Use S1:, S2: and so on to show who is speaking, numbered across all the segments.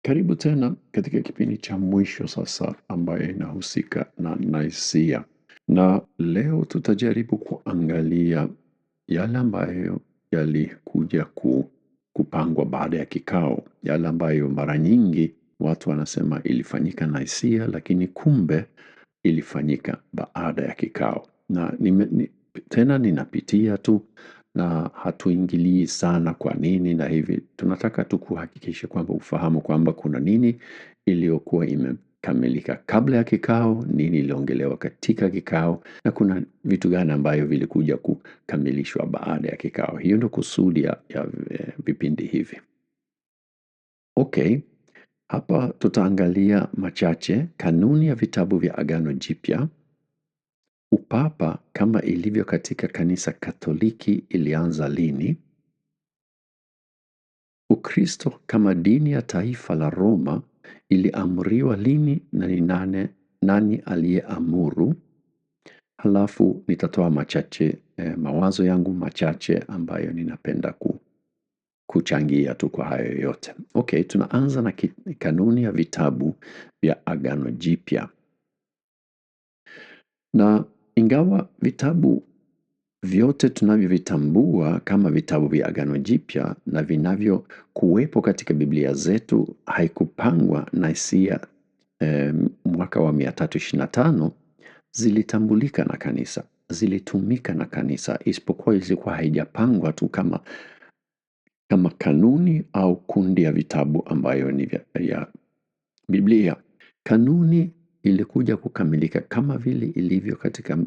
S1: Karibu tena katika kipindi cha mwisho sasa ambayo inahusika na Naisia. Na leo tutajaribu kuangalia yale ambayo yalikuja kupangwa baada ya kikao. Yale ambayo mara nyingi watu wanasema ilifanyika Naisia lakini kumbe ilifanyika baada ya kikao. Na tena ninapitia tu na hatuingilii sana kwa nini na hivi. Tunataka tu kuhakikisha kwamba ufahamu kwamba kuna nini iliyokuwa imekamilika kabla ya kikao, nini iliongelewa katika kikao, na kuna vitu gani ambayo vilikuja kukamilishwa baada ya kikao. Hiyo ndio kusudi ya vipindi hivi. Okay, hapa tutaangalia machache: kanuni ya vitabu vya Agano Jipya, upapa kama ilivyo katika kanisa Katoliki ilianza lini, Ukristo kama dini ya taifa la Roma iliamriwa lini na ni nani aliyeamuru. Halafu nitatoa machache, mawazo yangu machache ambayo ninapenda kuchangia tu kwa hayo yote. Okay, tunaanza na kanuni ya vitabu vya Agano Jipya. Na ingawa vitabu vyote tunavyovitambua kama vitabu vya Agano Jipya na vinavyokuwepo katika Biblia zetu haikupangwa Naisia mwaka wa 325, zilitambulika na kanisa, zilitumika na kanisa, isipokuwa ilikuwa haijapangwa tu kama kanuni au kundi ya vitabu ambayo ni ya Biblia. Kanuni ilikuja kukamilika kama vile ilivyo katika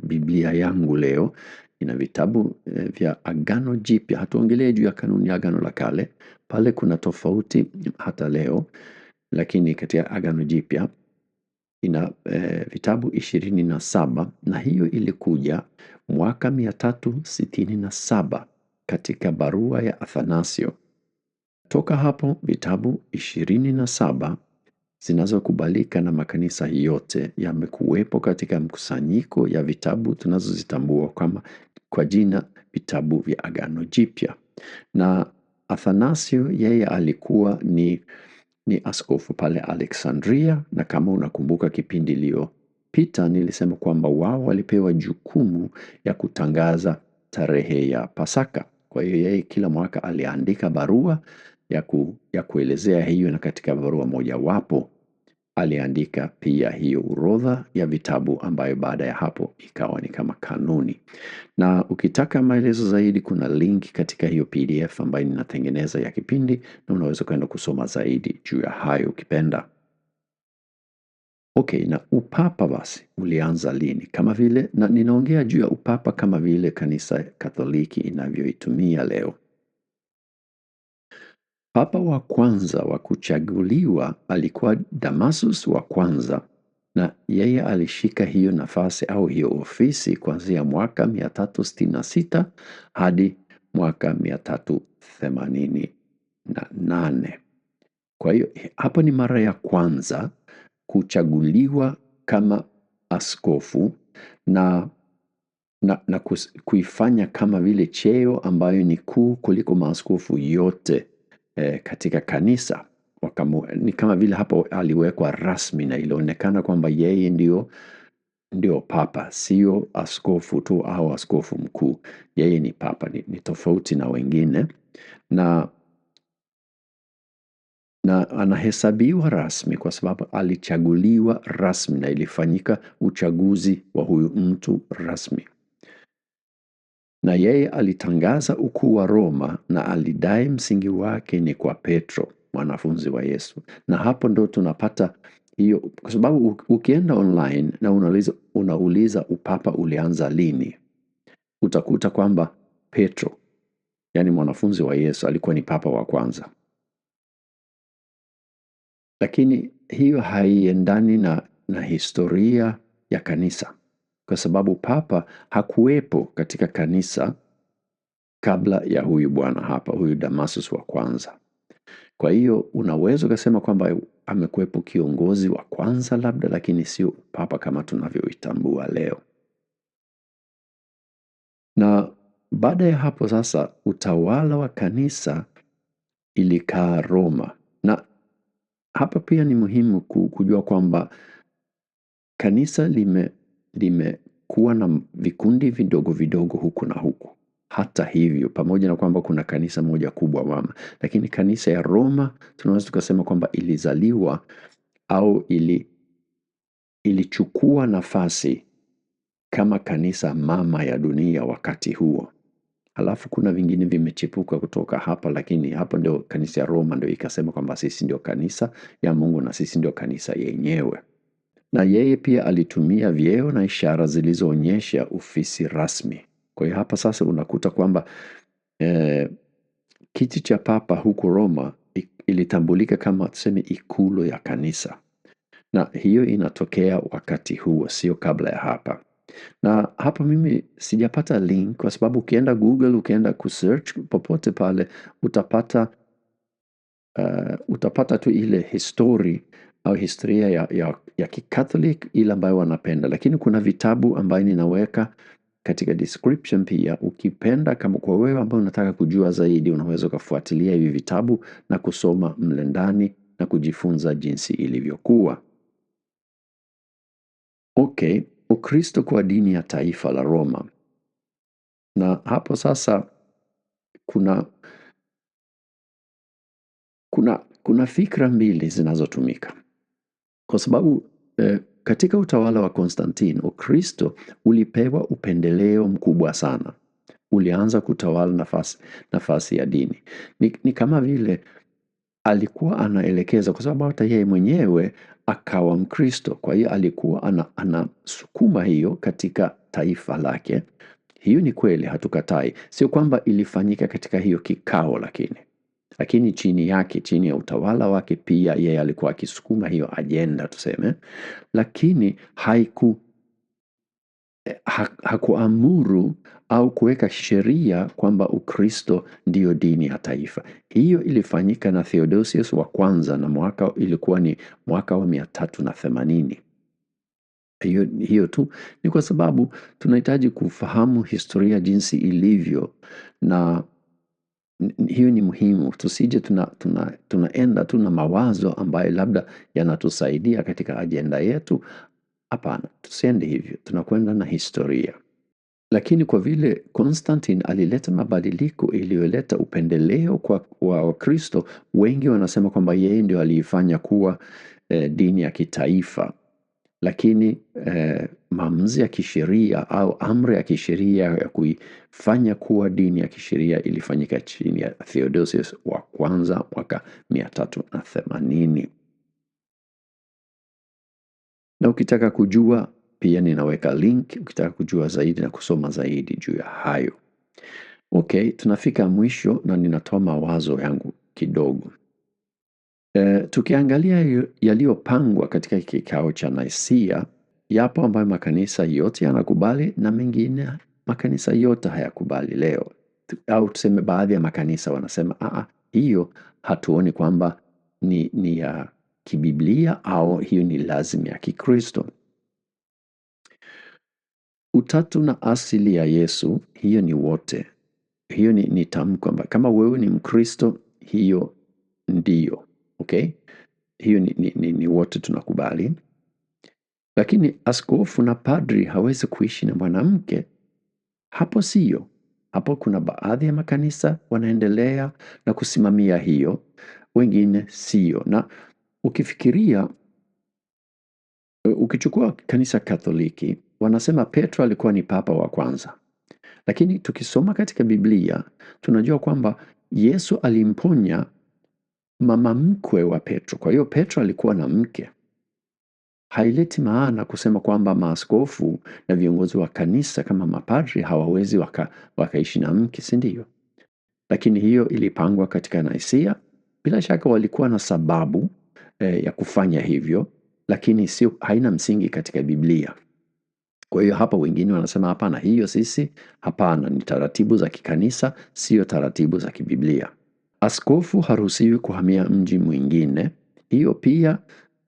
S1: Biblia yangu leo. Ina vitabu vya Agano Jipya. Hatuongelee juu ya kanuni ya Agano la Kale. Pale kuna tofauti hata leo, lakini katika Agano Jipya ina vitabu 27, na hiyo ilikuja mwaka 367 katika barua ya Athanasio. Toka hapo vitabu 27 zinazokubalika na makanisa yote yamekuwepo katika mkusanyiko ya vitabu tunazozitambua kama kwa jina vitabu vya Agano Jipya. Na Athanasio yeye alikuwa ni askofu pale Alexandria, na kama unakumbuka kipindi iliyopita nilisema kwamba wao walipewa jukumu ya kutangaza tarehe ya Pasaka. Kwa hiyo yeye kila mwaka aliandika barua ya kuelezea hiyo, na katika barua mojawapo aliandika pia hiyo orodha ya vitabu ambayo baada ya hapo ikawa ni kama kanuni. Na ukitaka maelezo zaidi kuna link katika hiyo PDF ambayo ninatengeneza ya kipindi, na unaweza kwenda kusoma zaidi juu ya hayo ukipenda. Okay, na upapa basi ulianza lini? Kama vile, na ninaongea juu ya upapa kama vile kanisa Katoliki inavyoitumia leo. Papa wa kwanza wa kuchaguliwa alikuwa Damasus wa kwanza, na yeye alishika hiyo nafasi au hiyo ofisi kuanzia mwaka 366 hadi mwaka 388. Kwa hiyo hapo ni mara ya kwanza kuchaguliwa kama askofu na kuifanya kama vile cheo ambayo ni kuu kuliko maaskofu yote katika kanisa. Ni kama vile hapo aliwekwa rasmi na ilionekana kwamba yeye ndio papa, sio askofu tu au askofu mkuu. Yeye ni papa, ni tofauti na wengine, na anahesabiwa rasmi kwa sababu alichaguliwa rasmi na ilifanyika uchaguzi wa huyu mtu rasmi. Na yeye alitangaza ukuu wa Roma na alidai msingi wake ni kwa Petro, mwanafunzi wa Yesu. Na hapo ndo tunapata hiyo, kwa sababu ukienda online na unauliza upapa ulianza lini, utakuta kwamba Petro, yani mwanafunzi wa Yesu, alikuwa ni papa wa kwanza. Lakini hiyo haiendani na historia ya kanisa, kwa sababu papa hakuwepo katika kanisa kabla ya huyu bwana hapa, huyu Damasus wa kwanza. Kwa hiyo unaweza ukasema kwamba amekuwepo kiongozi wa kwanza labda, lakini sio papa kama tunavyoitambua leo. Na baada ya hapo sasa utawala wa kanisa ilikaa Roma, na hapa pia ni muhimu kujua kwamba kanisa limekuwa na vikundi vidogo vidogo huku na huku. Hata hivyo, pamoja na kwamba kuna kanisa moja kubwa mama, lakini kanisa ya Roma tunaweza tukasema kwamba ilizaliwa au ilichukua nafasi kama kanisa mama ya dunia wakati huo. Alafu kuna vingine vimechipuka kutoka hapa, lakini hapa ndio kanisa ya Roma ndio ikasema kwamba sisi ndio kanisa ya Mungu na sisi ndio kanisa yenyewe. Na yeye pia alitumia vyeo na ishara zilizoonyesha ofisi rasmi. Kwa hiyo hapa sasa unakuta kwamba kiti cha papa huku Roma ilitambulika kama tuseme ikulu ya kanisa. Na hiyo inatokea wakati huo, sio kabla ya hapa. Na hapa mimi sijapata link kwa sababu ukienda Google, ukienda kusearch popote pale, utapata tu ile history au historia ya kikatholik ile ambayo wanapenda. Lakini kuna vitabu ambayo ninaweka katika description pia. Ukipenda kama kwa wewe ambao unataka kujua zaidi, unaweza ukafuatilia hivi vitabu na kusoma mle ndani na kujifunza jinsi ilivyokuwa. Okay, Ukristo kwa dini ya taifa la Roma. Na hapo sasa kuna fikra mbili zinazotumika. Kwa sababu katika utawala wa Konstantini, Ukristo ulipewa upendeleo mkubwa sana. Ulianza kutawala nafasi ya dini. Ni kama vile alikuwa anaelekeza, kwa sababu hata yeye mwenyewe akawa Mkristo. Kwa hiyo alikuwa anasukuma hiyo katika taifa lake. Hiyo ni kweli, hatukatai. Sio kwamba ilifanyika katika hiyo kikao, lakini chini yake, chini ya utawala wake pia yeye alikuwa akisukuma hiyo ajenda tuseme, lakini hakuamuru au kuweka sheria kwamba Ukristo ndiyo dini ya taifa. Hiyo ilifanyika na Theodosius wa kwanza na mwaka ilikuwa ni mwaka wa 380. Hiyo tu ni kwa sababu tunahitaji kufahamu historia jinsi ilivyo, na hiyo ni muhimu. Tusije tunaenda tu na mawazo ambayo labda yanatusaidia katika ajenda yetu. Hapana, tusiende hivyo. Tunakwenda na historia. Lakini kwa vile Constantine alileta mabadiliko iliyoleta upendeleo kwa Wakristo, wengi wanasema kwamba yeye ndio aliifanya kuwa dini ya kitaifa. Lakini maamuzi ya kisheria au amri ya kisheria ya kuifanya kuwa dini ya kisheria ilifanyika chini ya Theodosius wa kwanza mwaka 380. Na ukitaka kujua pia ninaweka link, ukitaka kujua zaidi na kusoma zaidi juu ya hayo. Okay, tunafika mwisho na ninatoa mawazo yangu kidogo. Tukiangalia yaliyopangwa katika kikao cha Nicaea, yapo ambayo makanisa yote yanakubali na mengine makanisa yote hayakubali leo. Au tuseme baadhi ya makanisa wanasema hiyo hatuoni kwamba ni ya kibiblia au hiyo ni lazima ya Kikristo. Utatu na asili ya Yesu, hiyo ni wote. Hiyo ni tamko kwamba kama wewe ni Mkristo, hiyo ndiyo. Okay? Hiyo ni wote tunakubali. Lakini askofu na padri hawezi kuishi na mwanamke. Hapo siyo. Hapo kuna baadhi ya makanisa wanaendelea na kusimamia hiyo, wengine siyo. Na ukifikiria, ukichukua kanisa Katoliki, wanasema Petro alikuwa ni papa wa kwanza. Lakini tukisoma katika Biblia, tunajua kwamba Yesu alimponya mama mkwe wa Petro. Kwa hiyo Petro alikuwa na mke. Haileti maana kusema kwamba maaskofu na viongozi wa kanisa kama mapadri hawawezi wakaishi na mke, si ndio? Lakini hiyo ilipangwa katika Nicaea. Bila shaka walikuwa na sababu ya kufanya hivyo, lakini haina msingi katika Biblia. Kwa hiyo hapa wengine wanasema hapana, hiyo hapana, ni taratibu za kikanisa, sio taratibu za kibiblia. Askofu haruhusiwi kuhamia mji mwingine. Hiyo pia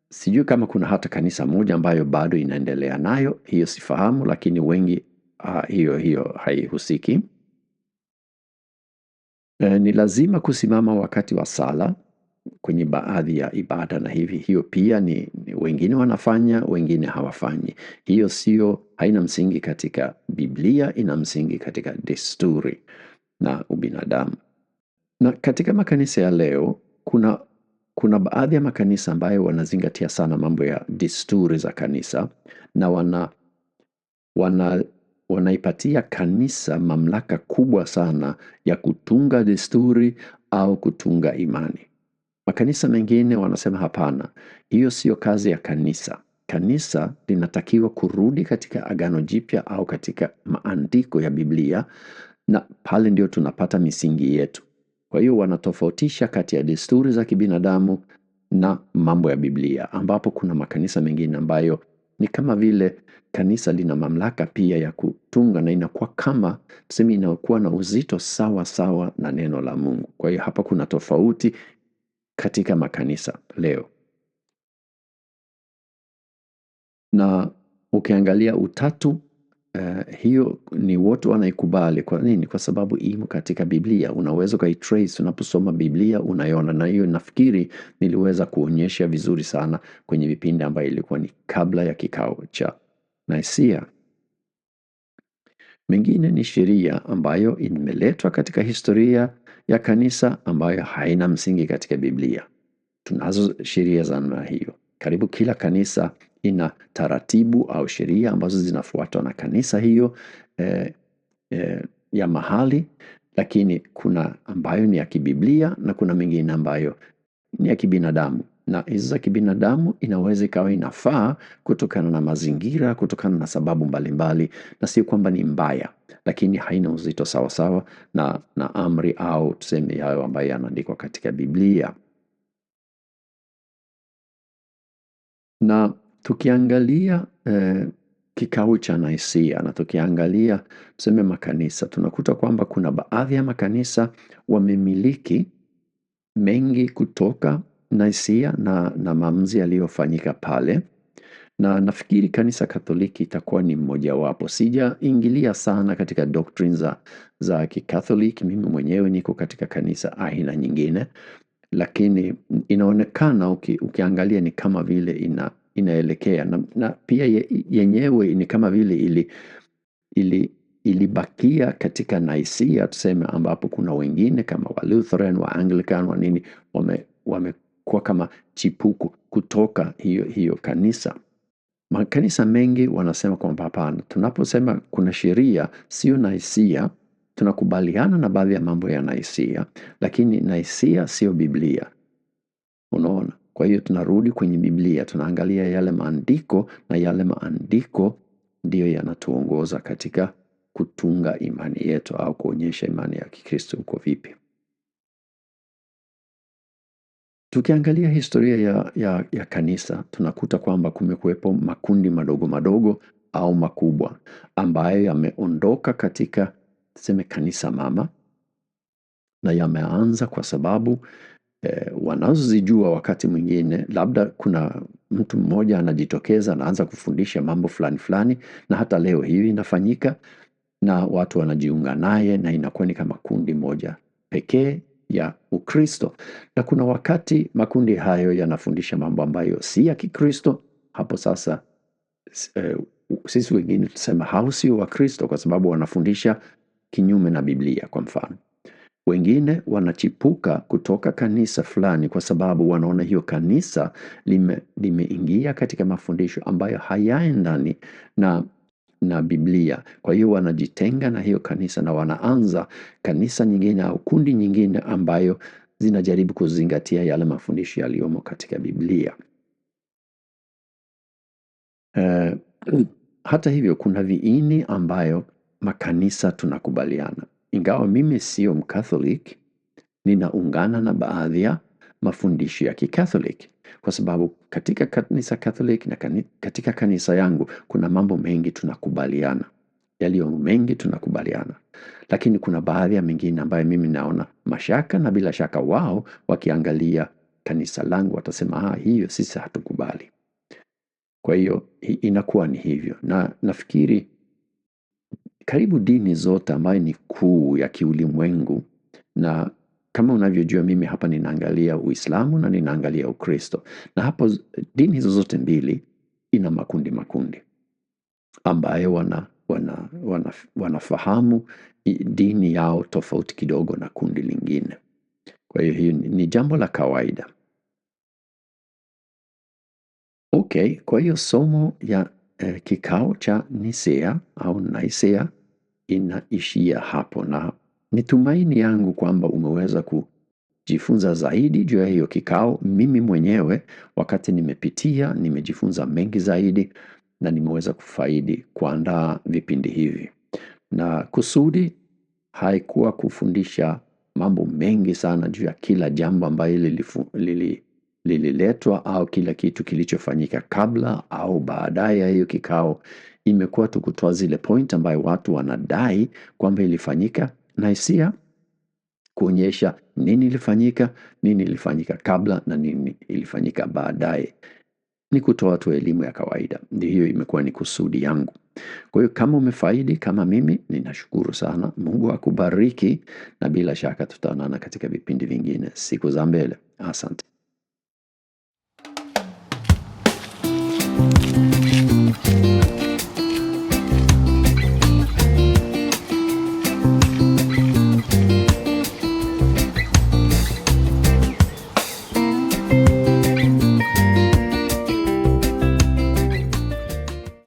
S1: sijui kama kuna hata kanisa moja ambayo bado inaendelea nayo, hiyo sifahamu, lakini wengi hiyo haihusiki. Ni lazima kusimama wakati wa sala. kwenye baadhi ya ibada na hiyo pia ni wengine wanafanya, wengine hawafanyi. Hiyo haina msingi katika Biblia, ina msingi katika desturi na ubinadamu. Na katika makanisa ya leo, kuna baadhi ya makanisa ambayo wanazingatia sana mambo ya desturi za kanisa, na wanaipatia kanisa mamlaka kubwa sana ya kutunga desturi au kutunga imani. Makanisa mengine wanasema hapana, hiyo sio kazi ya kanisa. Kanisa linatakiwa kurudi katika Agano Jipya au katika maandiko ya Biblia, na pale ndio tunapata misingi yetu. Kwa hiyo wanatofautisha kati ya desturi za kibinadamu na mambo ya Biblia, ambapo kuna makanisa mengine ambayo ni kama vile kanisa lina mamlaka pia ya kutunga, na inakuwa kama tuseme inakuwa na uzito sawa sawa na neno la Mungu. Kwa hiyo hapa kuna tofauti katika makanisa leo. Na ukiangalia utatu, hiyo ni wote wanaikubali. Kwa nini? Kwa sababu imo katika Biblia. Unaweza ukaitrace, unaposoma Biblia unaiona, na hiyo nafikiri niliweza kuonyesha vizuri sana kwenye vipindi ambayo ilikuwa ni kabla ya kikao cha Nicaea. Mengine ni sheria ambayo imeletwa katika historia ya kanisa ambayo haina msingi katika Biblia. Tunazo sheria za namna hiyo. Karibu kila kanisa ina taratibu au sheria ambazo zinafuatwa na kanisa hiyo ya mahali, lakini kuna ambayo ni ya kibiblia na kuna mengine ambayo ni ya kibinadamu. Na hizo za kibinadamu inaweza ikawa inafaa kutokana na mazingira, kutokana na sababu mbalimbali, na si kwamba ni mbaya, lakini haina uzito sawa sawa na amri au tuseme hayo ambayo yanaandikwa katika Biblia. Na tukiangalia kikao cha Nicaea na tukiangalia tuseme makanisa, tunakuta kwamba kuna baadhi ya makanisa wamemiliki mengi kutoka Nicaea na maamuzi yaliyofanyika pale, na nafikiri kanisa Katoliki itakuwa ni mmoja wapo. Sijaingilia sana katika doctrines za Kikatholiki, mimi mwenyewe niko katika kanisa aina nyingine, lakini inaonekana ukiangalia ni kama vile inaelekea na pia yenyewe ni kama vile ilibakia katika Nicaea tuseme, ambapo kuna wengine kama wa Lutheran, wa Anglican, wa nini wamekuwa kama chipuku kutoka hiyo kanisa. Makanisa mengi wanasema kwamba hapana, tunaposema kuna sheria sio Nicaea, tunakubaliana na baadhi ya mambo ya Nicaea, lakini Nicaea sio Biblia. Unaona? Kwa hiyo tunarudi kwenye Biblia, tunaangalia yale maandiko, na yale maandiko ndiyo yanatuongoza katika kutunga imani yetu au kuonyesha imani ya Kikristo uko vipi. Tukiangalia historia ya kanisa, tunakuta kwamba kumekuwepo makundi madogo madogo au makubwa ambayo yameondoka katika tuseme kanisa mama, na yameanza kwa sababu wanazozijua wakati mwingine, labda kuna mtu mmoja anajitokeza anaanza kufundisha mambo fulani fulani, na hata leo hii inafanyika na watu wanajiunga naye na inakuwa ni kama kundi moja pekee ya Ukristo. Na kuna wakati makundi hayo yanafundisha mambo ambayo si ya Kikristo, hapo sasa sisi wengine tusema hao sio Wakristo kwa sababu wanafundisha kinyume na Biblia. Kwa mfano, wengine wanachipuka kutoka kanisa fulani kwa sababu wanaona hiyo kanisa limeingia katika mafundisho ambayo hayaendani na Biblia. Kwa hiyo wanajitenga na hiyo kanisa na wanaanza kanisa nyingine au kundi nyingine ambayo zinajaribu kuzingatia yale mafundisho yaliyomo katika Biblia. Hata hivyo kuna viini ambayo makanisa tunakubaliana. Ingawa mimi sio Mkatholiki, ninaungana na baadhi ya mafundisho ya Kikatholiki, kwa sababu katika kanisa Katholiki na katika kanisa yangu kuna mambo mengi tunakubaliana, yaliyo mengi tunakubaliana, lakini kuna baadhi ya mengine ambayo mimi naona mashaka, na bila shaka wao wakiangalia kanisa langu watasema hiyo sisi hatukubali. Kwa hiyo inakuwa ni hivyo, na nafikiri karibu dini zote ambayo ni kuu ya kiulimwengu na kama unavyojua mimi hapa ninaangalia Uislamu na ninaangalia Ukristo. Na hapo dini hizo zote mbili ina makundi makundi ambayo wanafahamu dini yao tofauti kidogo na kundi lingine. Kwa hiyo ni jambo la kawaida. Okay, kwa hiyo somo ya kikao cha Nisea au Naisea inaishia hapo, na ni tumaini yangu kwamba umeweza kujifunza zaidi juu ya hiyo kikao. Mimi mwenyewe wakati nimepitia, nimejifunza mengi zaidi na nimeweza kufaidi kuandaa vipindi hivi. Na kusudi haikuwa kufundisha mambo mengi sana juu ya kila jambo ambayo lililetwa au kila kitu kilichofanyika kabla au baadaye ya hiyo kikao. Imekuwa tu kutoa zile point ambayo watu wanadai kwamba ilifanyika na hisia, kuonyesha nini ilifanyika kabla na nini ilifanyika baadaye. Ni kutoa tu elimu ya kawaida. Ndio hiyo imekuwa ni kusudi yangu. Kwa hiyo kama umefaidi kama mimi, ninashukuru sana. Mungu akubariki na bila shaka tutaonana katika vipindi vingine siku za mbele. Asante.